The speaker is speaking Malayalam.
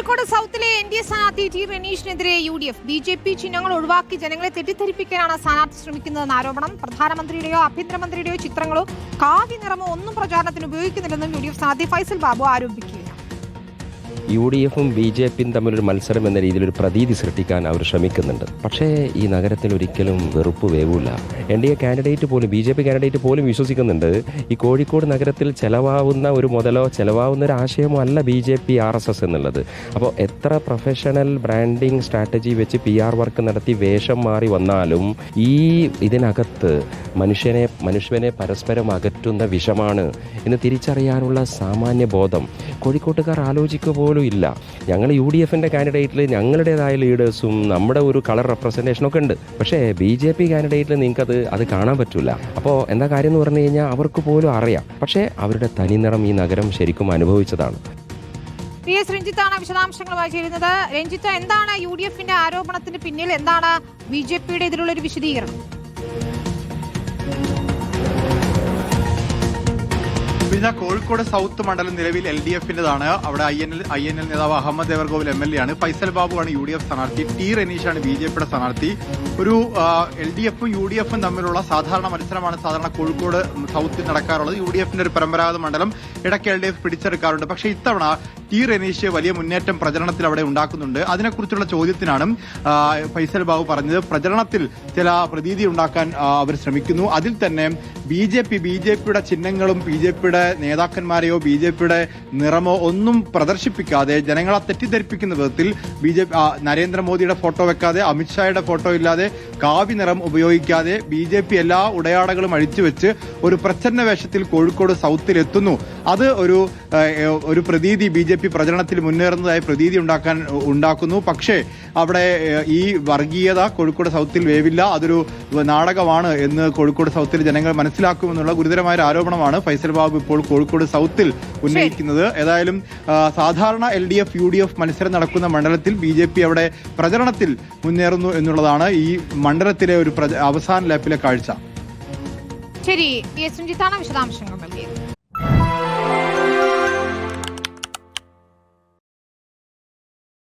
കോഴിക്കോട് സൗത്തിലെ NDA സ്ഥാനാർത്ഥി ടി റനീഷിനെതിരെ UDF BJP ചിഹ്നങ്ങൾ ഒഴിവാക്കി ജനങ്ങളെ തെറ്റിദ്ധരിപ്പിക്കാനാണ് സ്ഥാനാർത്ഥി ശ്രമിക്കുന്നതെന്ന് ആരോപണം. പ്രധാനമന്ത്രിയുടെയോ ആഭ്യന്തരമന്ത്രിയുടെയോ ചിത്രങ്ങളോ കാവ്യ നിറമോ ഒന്നും പ്രചാരണത്തിന് ഉപയോഗിക്കുന്നില്ലെന്നും UDF സ്ഥാനാർത്ഥി ഫൈസൽ ബാബു ആരോപിക്കുകയാണ്. UDFും BJPയും തമ്മിലൊരു മത്സരം എന്ന രീതിയിൽ ഒരു പ്രതീതി സൃഷ്ടിക്കാൻ അവർ ശ്രമിക്കുന്നുണ്ട്. പക്ഷേ ഈ നഗരത്തിൽ ഒരിക്കലും വെറുപ്പ് വേവില്ല. NDA കാൻഡിഡേറ്റ് പോലും BJP കാൻഡിഡേറ്റ് പോലും വിശ്വസിക്കുന്നുണ്ട് ഈ കോഴിക്കോട് നഗരത്തിൽ ചെലവാകുന്ന ഒരു മുതലോ ചെലവാകുന്ന ഒരു ആശയമോ അല്ല BJP RSS എന്നുള്ളത്. അപ്പോൾ എത്ര പ്രൊഫഷണൽ ബ്രാൻഡിങ് സ്ട്രാറ്റജി വെച്ച് PR വർക്ക് നടത്തി വേഷം മാറി വന്നാലും ഇതിനകത്ത് മനുഷ്യനെ പരസ്പരം അകറ്റുന്ന വിഷമാണ് എന്ന് തിരിച്ചറിയാനുള്ള സാമാന്യ ബോധം കോഴിക്കോട്ടുകാർ ആലോചിക്കുക പോലും ഇല്ല. ഞങ്ങൾ UDFിൻ്റെ കാൻഡിഡേറ്റിൽ ഞങ്ങളുടേതായ ലീഡേഴ്സും നമ്മുടെ ഒരു കളർ റെപ്രസെൻറ്റേഷനൊക്കെ ഉണ്ട്. പക്ഷേ BJP കാൻഡിഡേറ്റിൽ നിങ്ങൾക്ക് അത് കാണാൻ പറ്റില്ല. അപ്പോൾ എന്താ കാര്യം എന്ന് പറഞ്ഞു കഴിഞ്ഞാൽ അവർക്ക് പോലും അറിയാം. പക്ഷേ അവരുടെ തനിനിറം ഈ നഗരം ശരിക്കും അനുഭവിച്ചതാണ്. PS രഞ്ജിത്താണ് വിശദാംശങ്ങളുമായി ചേരുന്നത്. രഞ്ജിത്ത്, എന്താണ് UDFിന്റെ ആരോപണത്തിന് പിന്നിൽ? എന്താണ് BJPയുടെ ഇതിലുള്ള ഒരു വിശദീകരണം? കോഴിക്കോട് സൗത്ത് മണ്ഡലം നിലവിൽ LDFിന്റേതാണ്. അവിടെ INL നേതാവ് അഹമ്മദ് ദേവർകോവിൽ MLA ആണ്. ഫൈസൽ ബാബുവാണ് UDF സ്ഥാനാർത്ഥി. ടി റനീഷാണ് BJPയുടെ സ്ഥാനാർത്ഥി. ഒരു LDFും UDFും തമ്മിലുള്ള സാധാരണ മത്സരമാണ് സാധാരണ കോഴിക്കോട് സൗത്തിൽ നടക്കാറുള്ളത്. UDFിന്റെ ഒരു പരമ്പരാഗത മണ്ഡലം ഇടയ്ക്ക് LDF പിടിച്ചെടുക്കാറുണ്ട്. പക്ഷേ ഇത്തവണ ടി റനീഷ് വലിയ മുന്നേറ്റം പ്രചരണത്തിൽ അവിടെ ഉണ്ടാക്കുന്നുണ്ട്. അതിനെക്കുറിച്ചുള്ള ചോദ്യത്തിനാണ് ഫൈസൽ ബാബു പറഞ്ഞത് പ്രചരണത്തിൽ ചില പ്രതീതി ഉണ്ടാക്കാൻ അവർ ശ്രമിക്കുന്നു. അതിൽ തന്നെ BJPയുടെ ചിഹ്നങ്ങളും BJPയുടെ നേതാക്കന്മാരെയോ BJPയുടെ നിറമോ ഒന്നും പ്രദർശിപ്പിക്കാതെ ജനങ്ങളെ തെറ്റിദ്ധരിപ്പിക്കുന്ന വിധത്തിൽ നരേന്ദ്രമോദിയുടെ ഫോട്ടോ വെക്കാതെ അമിത്ഷായുടെ ഫോട്ടോ ഇല്ലാതെ കാവ്യ നിറം ഉപയോഗിക്കാതെ BJP എല്ലാ ഉടയാടകളും അഴിച്ചുവെച്ച് ഒരു പ്രച്ഛന്ന വേഷത്തിൽ കോഴിക്കോട് സൗത്തിൽ എത്തുന്നു. അത് ഒരു പ്രതീതി BJP പ്രചരണത്തിൽ മുന്നേറുന്നതായി പ്രതീതി ഉണ്ടാക്കുന്നു. പക്ഷേ അവിടെ ഈ വർഗീയത കോഴിക്കോട് സൗത്തിൽ വേവില്ല, അതൊരു നാടകമാണ് എന്ന് കോഴിക്കോട് സൗത്തിൽ ജനങ്ങൾ മനസ്സിലാക്കുമെന്നുള്ള ഗുരുതരമായ ഒരു ആരോപണമാണ് ഫൈസൽ ബാബു ഇപ്പോൾ കോഴിക്കോട് സൗത്തിൽ ഉന്നയിക്കുന്നത്. ഏതായാലും സാധാരണ LDF UDF മത്സരം നടക്കുന്ന മണ്ഡലത്തിൽ BJP അവിടെ പ്രചരണത്തിൽ മുന്നേറുന്നു എന്നുള്ളതാണ് ഈ മണ്ഡലത്തിലെ ഒരു അവസാന ലാപ്പിലെ കാഴ്ച. ശരി, PS രഞ്ജിത്താണ് വിശദാംശങ്ങൾ നൽകിയത്.